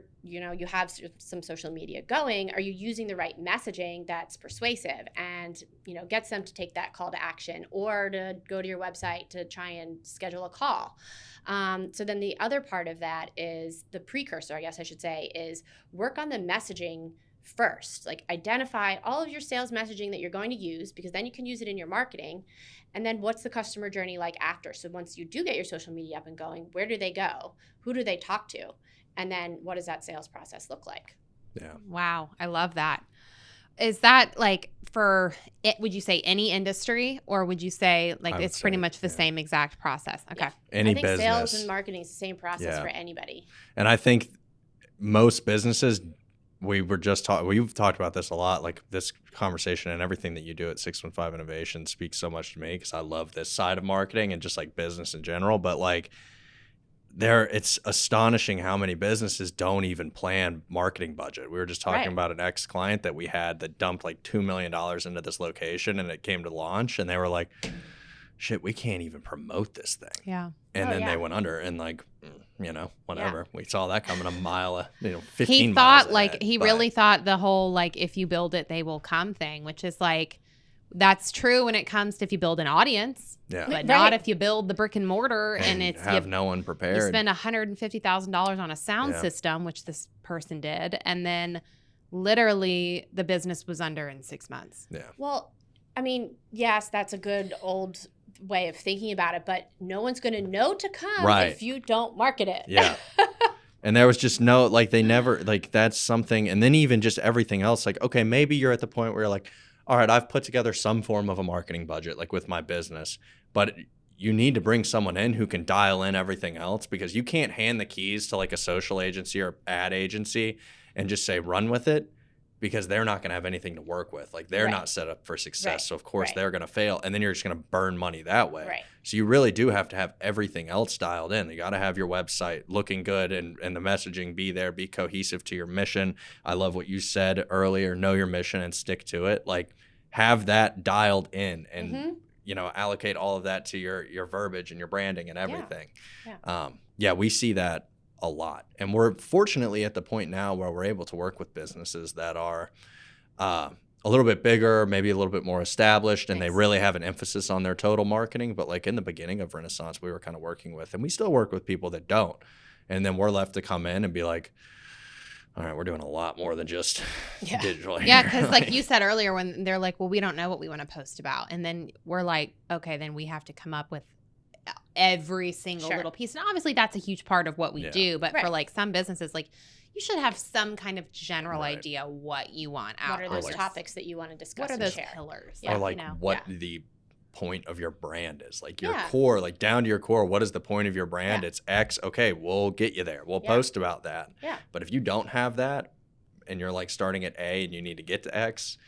have some social media going. Are you using the right messaging that's persuasive and, gets them to take that call to action or to go to your website to try and schedule a call? So then the other part of that is the precursor, I guess I should say, is work on the messaging first. Like identify all of your sales messaging that you're going to use, because then you can use it in your marketing. And then what's the customer journey like after? So once you do get your social media up and going, where do they go? Who do they talk to? And then what does that sales process look like? Yeah. Wow, I love that. Is that like for it? Would you say any industry, or would you say like I would it's pretty say, much the yeah. same exact process? Okay. Yeah. Any I think business. sales and marketing is the same process Yeah. for anybody. And I think most businesses, we've talked about this a lot, like this conversation and everything that you do at 615 Innovation speaks so much to me because I love this side of marketing and just like business in general. But like it's astonishing how many businesses don't even plan marketing budget. We were just talking Right. about an ex-client that we had that dumped like $2 million into this location and it came to launch and they were like, shit, we can't even promote this thing. Yeah. And Oh, then yeah. they went under and like, whatever. We saw that coming a mile, 15 He miles thought like ahead, he but- really thought the whole like if you build it they will come thing, which is like that's true when it comes to if you build an audience, Yeah. but Right. not if you build the brick and mortar and it's have you, no one you prepared. spend $150,000 on a sound Yeah. system, which this person did, and then literally the business was under in 6 months. Yeah. Well, I mean, yes, that's a good old way of thinking about it, but no one's going to know to come Right. if you don't market it. Yeah. And there was just no, like, they never, like, that's something. And then even just everything else, like, okay, maybe you're at the point where you're like, all right, I've put together some form of a marketing budget, like with my business, but you need to bring someone in who can dial in everything else because you can't hand the keys to like a social agency or ad agency and just say, run with it. Because they're not going to have anything to work with. Like they're Right. not set up for success. Right. So of course Right. they're going to fail. And then you're just going to burn money that way. Right. So you really do have to have everything else dialed in. You got to have your website looking good and the messaging be there, be cohesive to your mission. I love what you said earlier, know your mission and stick to it. Like have that dialed in and, Mhm. allocate all of that to your verbiage and your branding and everything. Yeah. We see that a lot. And we're fortunately at the point now where we're able to work with businesses that are a little bit bigger, maybe a little bit more established, and Nice. they really have an emphasis on their total marketing. But like in the beginning of Renaissance, we were kind of working with, and we still work with people that don't. And then we're left to come in and be like, all right, we're doing a lot more than just digital here. Yeah, because like you said earlier, when they're like, well, we don't know what we want to post about. And then we're like, okay, then we have to come up with every single little piece. And obviously that's a huge part of what we do. But for like some businesses, like you should have some kind of general idea what you want out. What are those topics that you want to discuss? What are those share? pillars? Or like what the point of your brand is, like your core, like down to your core. What is the point of your brand? It's X. Okay, we'll get you there. We'll post about that. Yeah. But if you don't have that and you're like starting at A and you need to get to X,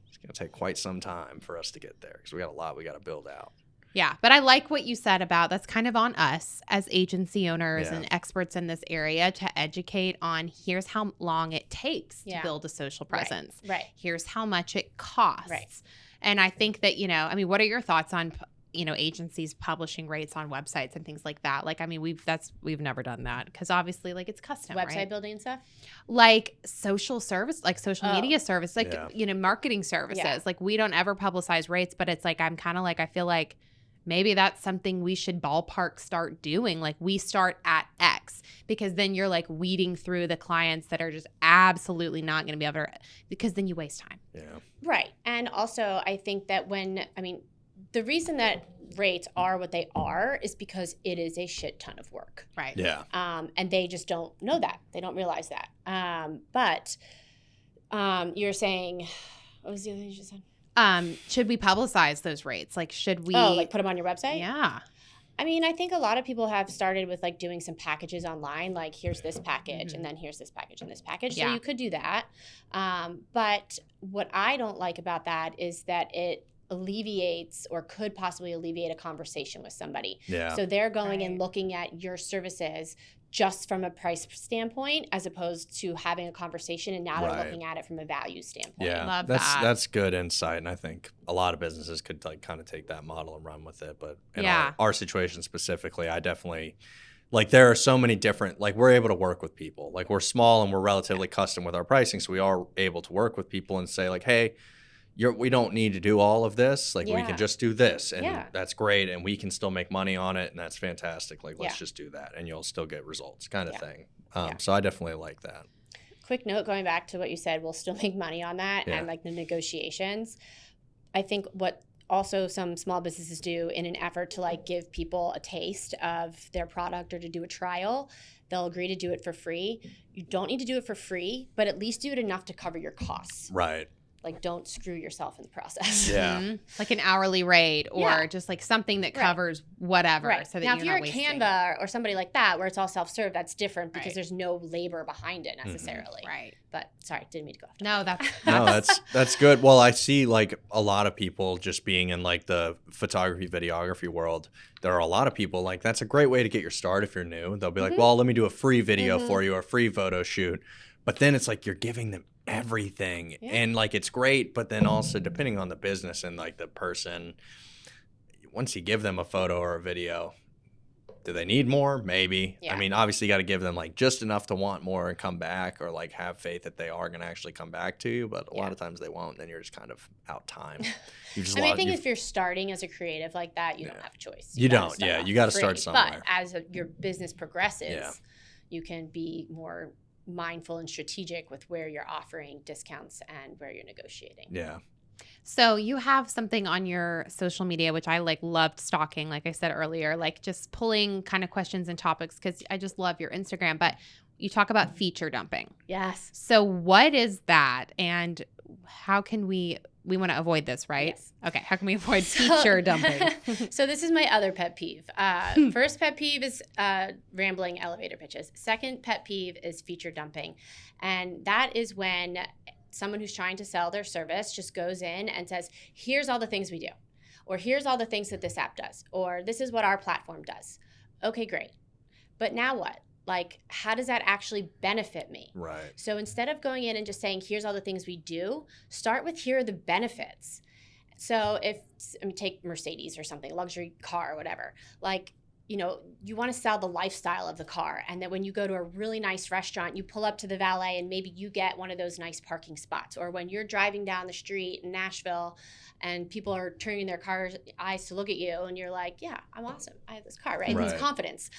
it's going to take quite some time for us to get there because we got a lot we got to build out. Yeah, but I like what you said about that's kind of on us as agency owners and experts in this area to educate on here's how long it takes to build a social presence. Right. Here's how much it costs. Right. And I think that, I mean, what are your thoughts on, agencies publishing rates on websites and things like that? Like, I mean, we've never done that because obviously like it's custom, Website building and stuff? Like social service, like social media service, like, marketing services. Yeah. Like we don't ever publicize rates, but it's like, I'm kind of like, I feel like maybe that's something we should ballpark start doing. Like we start at X because then you're like weeding through the clients that are just absolutely not going to be able to, because then you waste time. Yeah. Right. And also I think that the reason that rates are what they are is because it is a shit ton of work. Right. Yeah. And they just don't know that. They don't realize that. But you're saying, what was the other thing you just said? Should we publicize those rates? Like, should we? Oh, like put them on your website? Yeah. I mean, I think a lot of people have started with like doing some packages online, like here's this package and then here's this package and this package. So you could do that. But what I don't like about that is that it alleviates or could possibly alleviate a conversation with somebody. Yeah. So they're going and looking at your services just from a price standpoint as opposed to having a conversation, and now they're looking at it from a value standpoint. Yeah, Love that's good insight, and I think a lot of businesses could like kind of take that model and run with it. But in our situation specifically, I definitely like there are so many different like we're able to work with people. Like we're small and we're relatively custom with our pricing, so we are able to work with people and say like, hey, we don't need to do all of this. Like we can just do this, and that's great, and we can still make money on it, and that's fantastic. Like let's just do that, and you'll still get results, kind of thing. So I definitely like that. Quick note, going back to what you said, we'll still make money on that and like the negotiations. I think what also some small businesses do in an effort to like give people a taste of their product or to do a trial, they'll agree to do it for free. You don't need to do it for free, but at least do it enough to cover your costs. Right. Like don't screw yourself in the process. Yeah. Like an hourly rate or just like something that covers whatever. Right. So that now, if you're not a wasting. Canva or somebody like that where it's all self-serve, that's different because there's no labor behind it necessarily. Right. But sorry, didn't mean to go off. No, that's good. Well, I see like a lot of people just being in like the photography, videography world. There are a lot of people like that's a great way to get your start if you're new. They'll be like, well, let me do a free video for you or a free photo shoot. But then it's like you're giving them everything and like it's great, but then also depending on the business and like the person, once you give them a photo or a video, do they need more? Maybe. I mean, obviously you got to give them like just enough to want more and come back, or like have faith that they are going to actually come back to you, but a lot of times they won't, then you're just kind of out time. You just I think if you're starting as a creative like that, you don't have a choice. You don't. You got to start somewhere. But as your business progresses, you can be more mindful and strategic with where you're offering discounts and where you're negotiating. Yeah. So you have something on your social media, which I like loved stalking, like I said earlier, like just pulling kind of questions and topics because I just love your Instagram. But you talk about feature dumping. Yes. So what is that, and how can we want to avoid this, right? Yes. Okay. How can we avoid feature dumping? So this is my other pet peeve. First pet peeve is rambling elevator pitches. Second pet peeve is feature dumping. And that is when someone who's trying to sell their service just goes in and says, here's all the things we do, or here's all the things that this app does, or this is what our platform does. Okay, great. But now what? Like, how does that actually benefit me? Right. So instead of going in and just saying, here's all the things we do, start with here are the benefits. So take Mercedes or something, luxury car or whatever. Like, you know, you want to sell the lifestyle of the car. And that when you go to a really nice restaurant, you pull up to the valet and maybe you get one of those nice parking spots. Or when you're driving down the street in Nashville and people are turning their eyes to look at you and you're like, yeah, I'm awesome. I have this car, right? Right. It's confidence.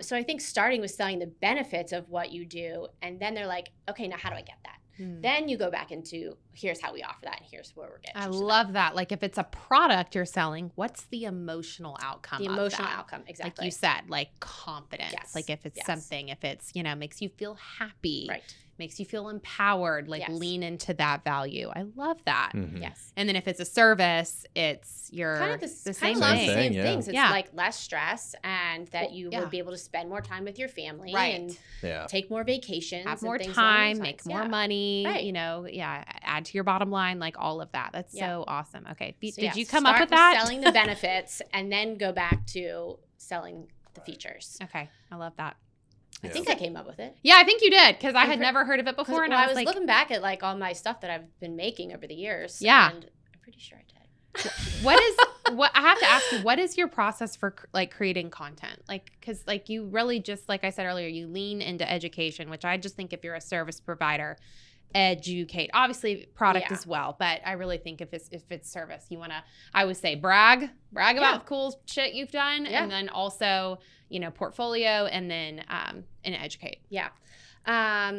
So I think starting with selling the benefits of what you do, and then they're like, okay, now how do I get that? Then you go back into, here's how we offer that and here's where we're getting. I love that. Like if it's a product you're selling, what's the emotional outcome? The of emotional that? outcome, exactly. Like you said, like confidence. Yes. Like if it's Yes. something, if it's, you know, makes you feel happy, Right. makes you feel empowered, like Yes. lean into that value. I love that. Mhm. Yes. And then if it's a service, it's your Kind of the the same kind of thing. the same yeah. things. It's Yeah. like less stress and that Well, you yeah. would be able to spend more time with your family Right. and Yeah. take more vacations. Have and more things along time, those make lines. more Yeah. money, Right. you know, add to your bottom line, like all of that. That's Yeah. so awesome. Okay. So, Did yeah, you come up start with that? Selling the benefits and then go back to selling the features. Okay. I love that. I Yeah. think I came up with it. Yeah, I think you did because I had pre- never heard of it before. And Well, I was like, looking back at like all my stuff that I've been making over the years. Yeah. And I'm pretty sure I did. what I have to ask you, what is your process for like creating content? Like, because like you really just, like I said earlier, you lean into education, which I just think if you're a service provider, educate, obviously product Yeah. as well. But I really think if it's service, you want to, I would say brag about Yeah. the cool shit you've done. Yeah. And then also, you know, portfolio and then, and educate. Yeah.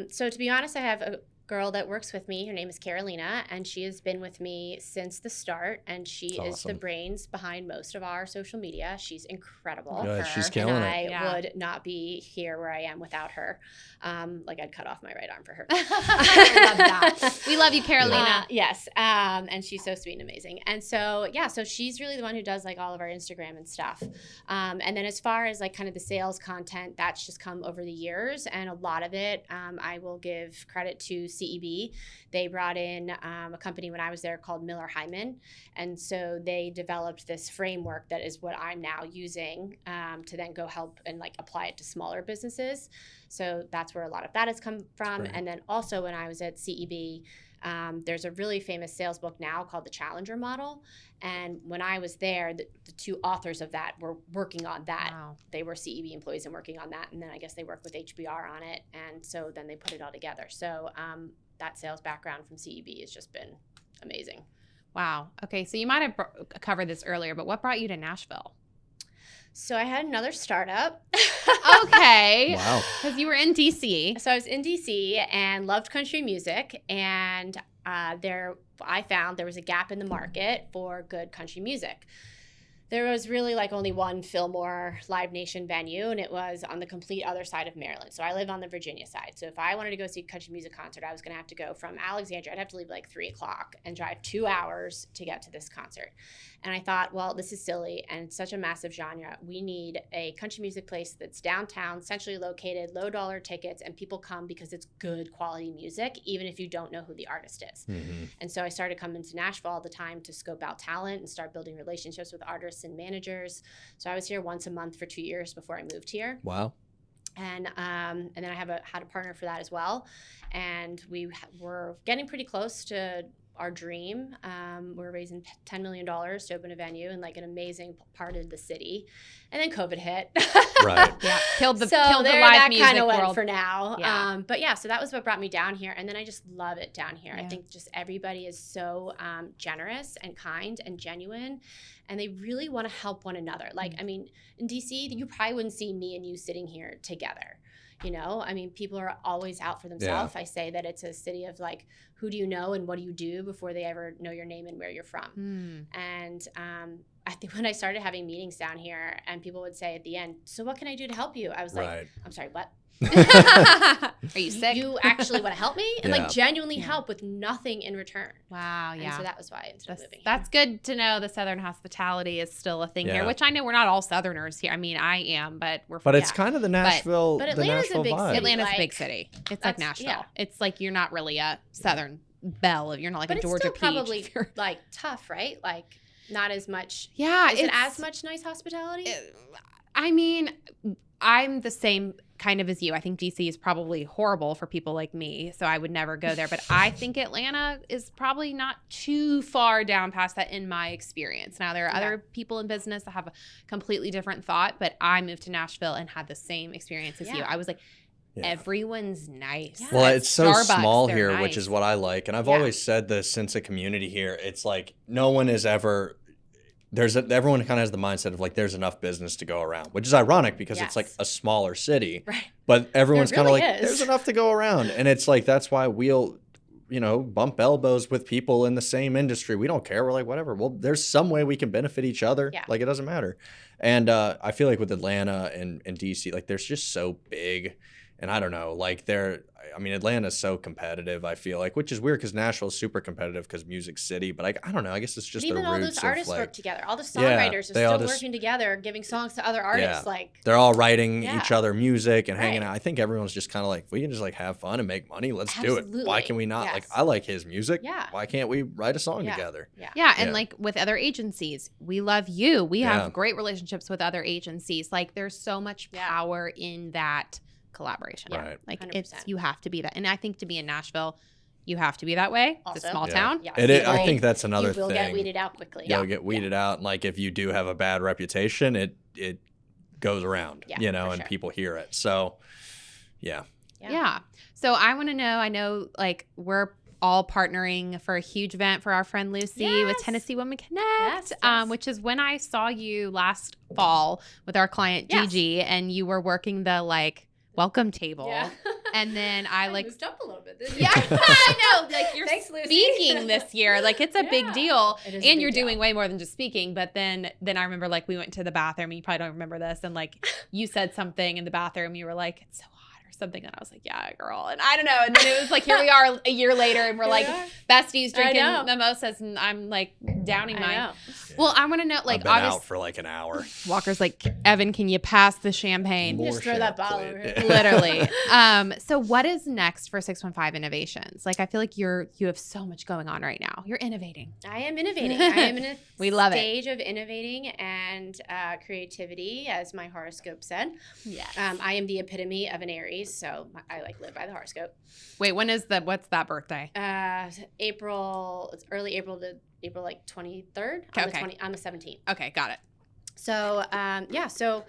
So to be honest, I have a girl that works with me. Her name is Carolina, and she has been with me since the start. And she That's is the awesome. brains behind most of our social media. She's incredible. Good. She's her. killing And it. I Yeah. would not be here where I am without her. Like I'd cut off my right arm for her. I love that. We love you, Carolina. Yes. And she's so sweet and amazing. And so, yeah, so she's really the one who does like all of our Instagram and stuff. And then as far as like kind of the sales content, that's just come over the years. And a lot of it, I will give credit to CEB. They brought in a company when I was there called Miller Hyman. And so they developed this framework that is what I'm now using to then go help and like apply it to smaller businesses. So that's where a lot of that has come from. great. And then also when I was at CEB, there's a really famous sales book now called The Challenger Model. And when I was there, the two authors of that were working on that. Wow. They were CEB employees and working on that. And then I guess they worked with HBR on it. And so then they put it all together. So that sales background from CEB has just been amazing. Wow. Okay. So you might have covered this earlier, but what brought you to Nashville? So I had another startup. Okay. Wow. Because you were in DC. So I was in DC and loved country music, and I found there was a gap in the market for good country music. There was really like only one Fillmore Live Nation venue, and it was on the complete other side of Maryland. So I live on the Virginia side. So if I wanted to go see a country music concert, I was going to have to go from Alexandria. I'd have to leave like 3 o'clock and drive 2 hours to get to this concert. And I thought, well, this is silly and it's such a massive genre. We need a country music place that's downtown, centrally located, low dollar tickets, and people come because it's good quality music, even if you don't know who the artist is. Mhm. And so I started coming to Nashville all the time to scope out talent and start building relationships with artists and managers. So I was here once a month for 2 years before I moved here. Wow. And then I had a partner for that as well. And we were getting pretty close to our dream. We're raising $10 million to open a venue in like an amazing part of the city. And then COVID hit. Right. Yeah. Killed the So live that music kind of went world. for now. Yeah. But yeah, so that was what brought me down here. And then I just love it down here. Yeah. I think just everybody is so generous and kind and genuine. And they really want to help one another. Like, I mean, in DC, you probably wouldn't see me and you sitting here together. You know, I mean, people are always out for themselves. I say that it's a city of like, who do you know and what do you do before they ever know your name and where you're from. And I think when I started having meetings down here and people would say at the end, so what can I do to help you? I was like, Right. I'm sorry, what? Are you sick? You actually want to help me? And Yeah. like genuinely Yeah. help with nothing in return. Wow. And Yeah. so that was why I ended up moving. That's good to know. The Southern hospitality is still a thing here, Yeah. which I know we're not all Southerners here. I mean, I am, but we're. But it's yeah. kind of the Nashville, but the Atlanta's a Nashville big vibe. city. Atlanta's a big like, city. It's like that's- Nashville. yeah. It's like you're not really a Southern belle. You're not like but a it's Georgia still peach. probably if you're- like tough, right? Like not as much. yeah. Is it it's- as much nice hospitality? I mean, I'm the same kind of as you. I think DC is probably horrible for people like me, so I would never go there. But I think Atlanta is probably not too far down past that in my experience. Now, there are other people in business that have a completely different thought, but I moved to Nashville and had the same experience as you. I was like, everyone's nice. Yeah. Well, it's so Starbucks, small here, nice. which is what I like. And I've always said the sense of community here. It's like no one is ever everyone kind of has the mindset of like there's enough business to go around, which is ironic because it's like a smaller city. Right. But everyone's kind of like there's enough to go around. And it's like that's why we'll bump elbows with people in the same industry. We don't care. We're like, whatever. Well, there's some way we can benefit each other. Yeah. Like, it doesn't matter. And I feel like with Atlanta and DC, like, they're just so big. And I don't know, like Atlanta's so competitive, I feel like, which is weird because Nashville's super competitive because Music City. But I don't know, I guess it's just the roots of, even all those artists work together. All the songwriters are still working together, giving songs to other artists. Like they're all writing each other music and hanging out. I think everyone's just kind of like, we can just like have fun and make money. Let's do it. Why can we not? Like, I like his music. Yeah. Why can't we write a song together? Yeah. And like with other agencies, we love you. We have great relationships with other agencies. Like there's so much power in that collaboration. Right. Like 100%. You have to be that. And I think to be in Nashville, you have to be that way. Also, it's a small town. Yes. I think that's another thing. You will get weeded out quickly. You'll get weeded out. And like if you do have a bad reputation, it goes around, and people hear it. So yeah. So I want to know, I know like we're all partnering for a huge event for our friend Lucy with Tennessee Women Connect, which is when I saw you last fall with our client Gigi, and you were working the like welcome table. Yeah. And then I moved up a little bit this year. Yeah, I know. Like you're speaking this year. Like it's a big deal. And you're doing way more than just speaking. But then I remember like we went to the bathroom, and you probably don't remember this. And like you said something in the bathroom, you were like, it's so hot or something. And I was like, yeah, girl. And I don't know. And then it was like, here we are a year later, and we're like besties drinking mimosas, and I'm like downing mine. Well, I want to know, like, I've been out for like an hour. Walker's like, Evan, can you pass the champagne? Just throw that bottle over here. Literally. So what is next for 615 Innovations? Like, I feel like you have so much going on right now. You're innovating. I am innovating. I am in a stage of innovating and creativity, as my horoscope said. Yes. I am the epitome of an Aries, so I like live by the horoscope. Wait, what's that birthday? April. It's early April to April like 23rd. I'm the 17th. Okay, got it. So so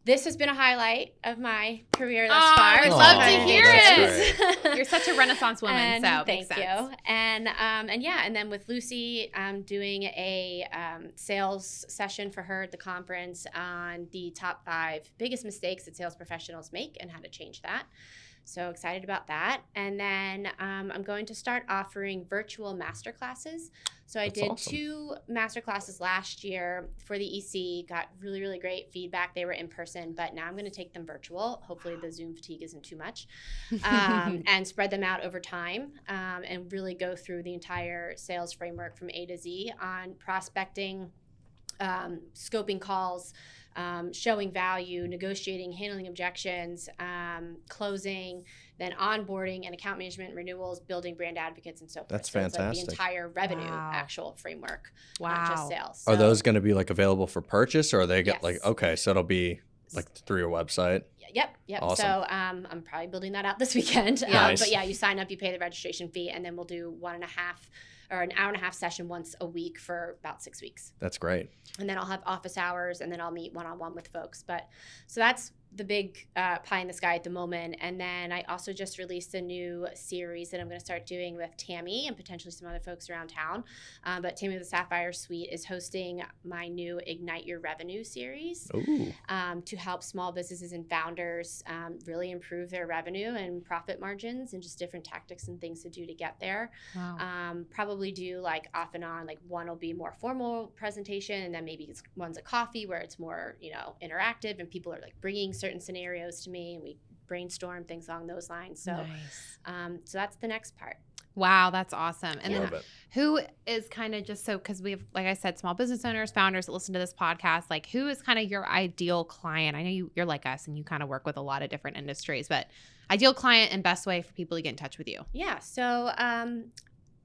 this has been a highlight of my career thus far. I'd love to hear it. You're such a Renaissance woman, so thank you. And then with Lucy, I'm doing a sales session for her at the conference on the top 5 biggest mistakes that sales professionals make and how to change that. So excited about that. And then I'm going to start offering virtual masterclasses. So I did 2 masterclasses last year for the EC, got really, really great feedback. They were in person, but now I'm going to take them virtual. Hopefully the Zoom fatigue isn't too much, and spread them out over time, and really go through the entire sales framework from A to Z on prospecting, scoping calls, showing value, negotiating, handling objections, closing, then onboarding and account management, renewals, building brand advocates, and so forth. That's fantastic. It's like the entire revenue actual framework, not just sales. So, are those going to be like available for purchase, or are they so it'll be like through your website? Yep. Awesome. So I'm probably building that out this weekend. Nice. But you sign up, you pay the registration fee, and then we'll do an hour and a half session once a week for about 6 weeks. That's great. And then I'll have office hours, and then I'll meet one-on-one with folks. So that's the big pie in the sky at the moment. And then I also just released a new series that I'm going to start doing with Tammy and potentially some other folks around town. But Tammy of the Sapphire Suite is hosting my new Ignite Your Revenue series to help small businesses and founders really improve their revenue and profit margins, and just different tactics and things to do to get there. Wow. Probably do like off and on, like one will be more formal presentation, and then maybe one's a coffee where it's more, interactive, and people are like bringing certain scenarios to me, and we brainstorm things along those lines. So, so that's the next part. Wow, that's awesome. And then who is kind of just because we have, like I said, small business owners, founders that listen to this podcast, like who is kind of your ideal client? I know you're like us and you kind of work with a lot of different industries, but ideal client and best way for people to get in touch with you. Yeah. So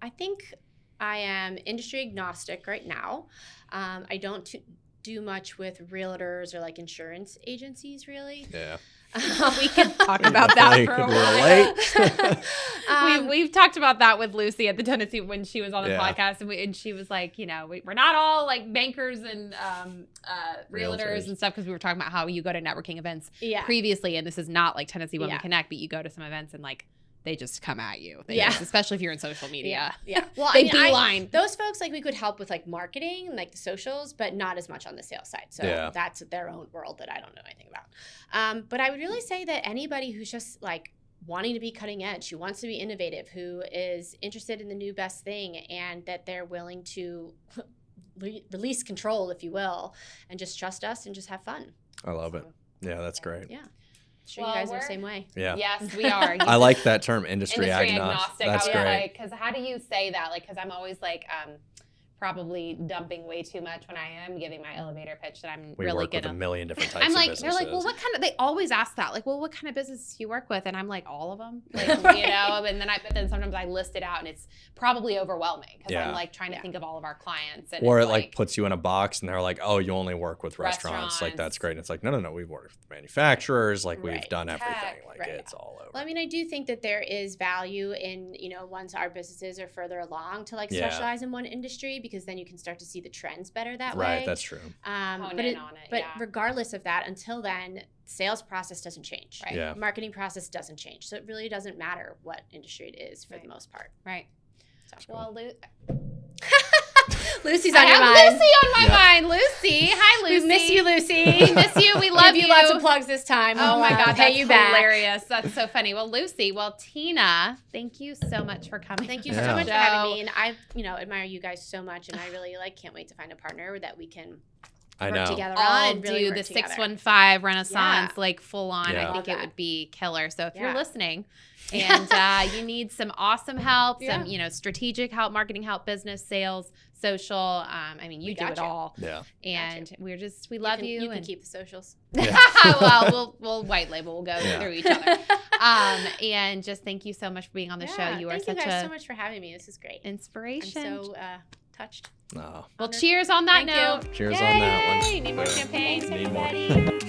I think I am industry agnostic right now. I don't do much with realtors or like insurance agencies, really. Yeah. We could talk about that for a while. We've talked about that with Lucy at the Tennessee when she was on the podcast, and she was like, we're not all like bankers and realtors and stuff, because we were talking about how you go to networking events previously, and this is not like Tennessee Women Connect, but you go to some events and like they just come at you. Especially if you're in social media. Yeah. Well, they beeline. Those folks, like, we could help with like marketing and like the socials, but not as much on the sales side. So that's their own world that I don't know anything about. But I would really say that anybody who's just like wanting to be cutting edge, who wants to be innovative, who is interested in the new best thing, and that they're willing to release control, if you will, and just trust us and just have fun. I love it. Yeah, that's great. Yeah. Sure, you guys are the same way. Yeah. Yes, we are. I like that term, industry agnostic. That's great. Because how do you say that? Like, because I'm always like, probably dumping way too much when I am giving my elevator pitch that I'm we really work good with a million different types I'm like, of businesses. they're like, well, what kind of, they always ask that. Like, well, what kind of business do you work with? And I'm like, all of them, like, and then sometimes I list it out and it's probably overwhelming because I'm like trying to think of all of our clients. And or it like puts you in a box and they're like, oh, you only work with restaurants. Like, that's great. And it's like, no, we've worked with manufacturers. Like we've done everything. Like it's all over. Well, I mean, I do think that there is value in, once our businesses are further along to like specialize in one industry, because then you can start to see the trends better that way. Right, that's true. But regardless of that, until then, sales process doesn't change. Right. Yeah. Marketing process doesn't change. So it really doesn't matter what industry it is for the most part. Right. So. Well, Lucy's on your mind. Lucy on my mind. Lucy. Hi, Lucy. We miss you, Lucy. We miss you. We love you. Give you lots of plugs this time. Oh my God, pay you back. Hilarious. That's so funny. Well, Lucy. Well, Tina, thank you so much for coming. Thank you so much for having me. And I, admire you guys so much, and I really can't wait to find a partner that we can work together on and really do work the together. 615 Renaissance like full on. I think it would be killer. So if you're listening and you need some awesome help, some strategic help, marketing help, business, sales, social. You do it all. Yeah. And we love you. You can keep the socials. Well, we'll white label. We'll go through each other. And just thank you so much for being on the show. You are thank you guys so much for having me. This is great. Inspiration. I'm so touched. Oh. Well, cheers on that note. Cheers on that one. Need more champagne? Need more.